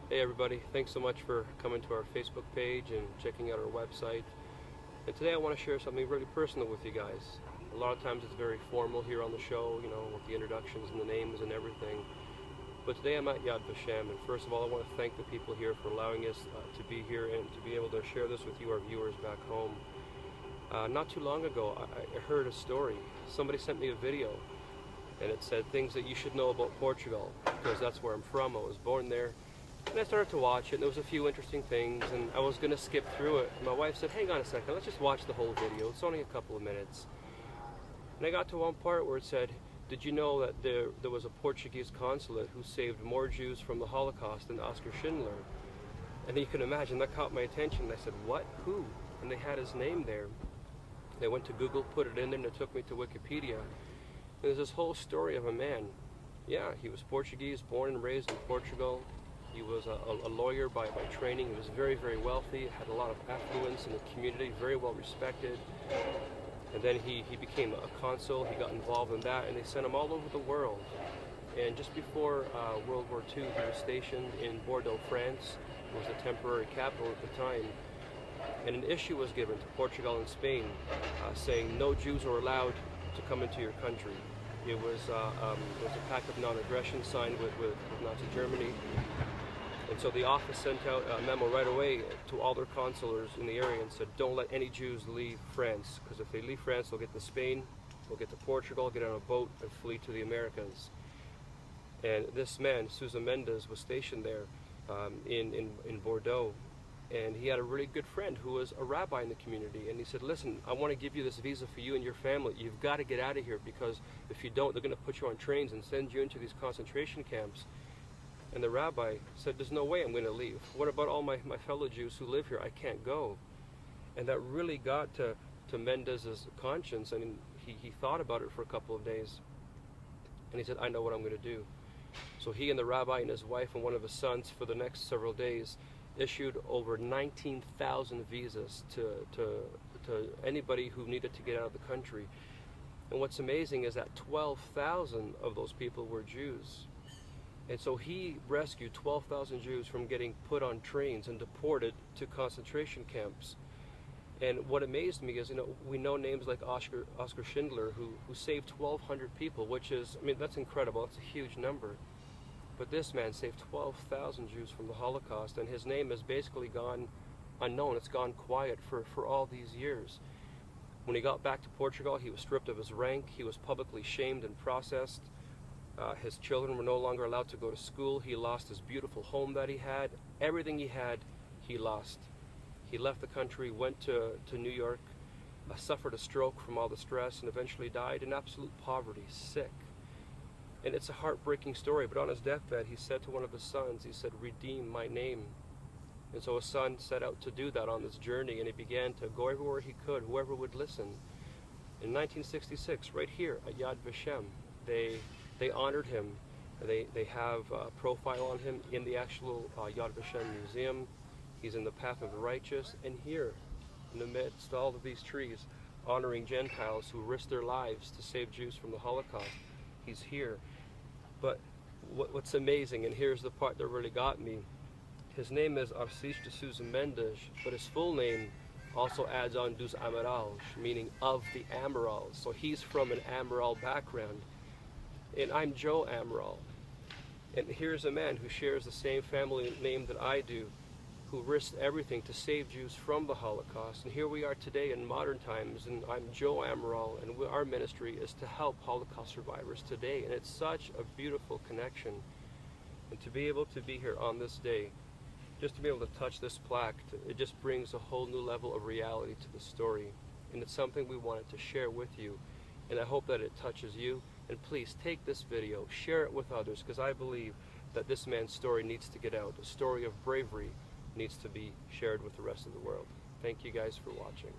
Hey everybody, thanks so much for coming to our Facebook page and checking out our website. And today I want to share something really personal with you guys. A lot of times it's very formal here on the show, with the introductions and the names and everything. But today I'm at Yad Vashem, and first of all I want to thank the people here for allowing us to be here and to be able to share this with you, our viewers back home. Not too long ago I heard a story. Somebody sent me a video and it said things that you should know about Portugal, because that's where I'm from. I was born there. And I started to watch it, and there was a few interesting things, and I was going to skip through it. And my wife said, hang on a second, let's just watch the whole video. It's only a couple of minutes. And I got to one part where it said, did you know that there was a Portuguese consulate who saved more Jews from the Holocaust than Oskar Schindler? And you can imagine, that caught my attention. And I said, what? Who? And they had his name there. They went to Google, put it in there, and it took me to Wikipedia. And there's this whole story of a man. Yeah, he was Portuguese, born and raised in Portugal. He was a lawyer by training. He was very, very wealthy, had a lot of affluence in the community, very well respected. And then he became a consul. He got involved in that, and they sent him all over the world. And just before World War II, he was stationed in Bordeaux, France. It was the temporary capital at the time. And an issue was given to Portugal and Spain saying no Jews are allowed to come into your country. It was a pact of non-aggression signed with Nazi Germany. And so the office sent out a memo right away to all their consulars in the area and said, don't let any Jews leave France, because if they leave France, they'll get to Spain, they'll get to Portugal, get on a boat, and flee to the Americas. And this man, Sousa Mendes, was stationed there in Bordeaux. And he had a really good friend who was a rabbi in the community. And he said, listen, I want to give you this visa for you and your family. You've got to get out of here, because if you don't, they're going to put you on trains and send you into these concentration camps. And the rabbi said, there's no way I'm going to leave. What about all my fellow Jews who live here? I can't go. And that really got to Mendez's conscience. And he thought about it for a couple of days. And he said, I know what I'm going to do. So he and the rabbi and his wife and one of his sons, for the next several days, issued over 19,000 visas to anybody who needed to get out of the country. And what's amazing is that 12,000 of those people were Jews. And so he rescued 12,000 Jews from getting put on trains and deported to concentration camps. And what amazed me is, we know names like Oskar Schindler, who saved 1,200 people, which is, that's incredible. That's a huge number. But this man saved 12,000 Jews from the Holocaust, and his name has basically gone unknown. It's gone quiet for all these years. When he got back to Portugal, he was stripped of his rank. He was publicly shamed and processed. His children were no longer allowed to go to school. He lost his beautiful home that he had. Everything he had, he lost. He left the country, went to New York, suffered a stroke from all the stress, and eventually died in absolute poverty, sick. And it's a heartbreaking story, but on his deathbed, he said to one of his sons, he said, redeem my name. And so his son set out to do that on this journey, and he began to go everywhere he could, whoever would listen. In 1966, right here at Yad Vashem, they honored him. They have a profile on him in the actual Yad Vashem Museum. He's in the path of the righteous, and here, in the midst of all of these trees, honoring Gentiles who risked their lives to save Jews from the Holocaust. He's here. But what's amazing, and here's the part that really got me, his name is Arcis de Sousa Mendes, but his full name also adds on dos Amaral, meaning of the Amaral. So he's from an Amaral background. And I'm Joe Amaral. And here's a man who shares the same family name that I do, who risked everything to save Jews from the Holocaust. And here we are today in modern times, and I'm Joe Amaral, and our ministry is to help Holocaust survivors today. And it's such a beautiful connection. And to be able to be here on this day, just to be able to touch this plaque, it just brings a whole new level of reality to the story. And it's something we wanted to share with you. And I hope that it touches you. And please take this video, share it with others, because I believe that this man's story needs to get out. A story of bravery needs to be shared with the rest of the world. Thank you guys for watching.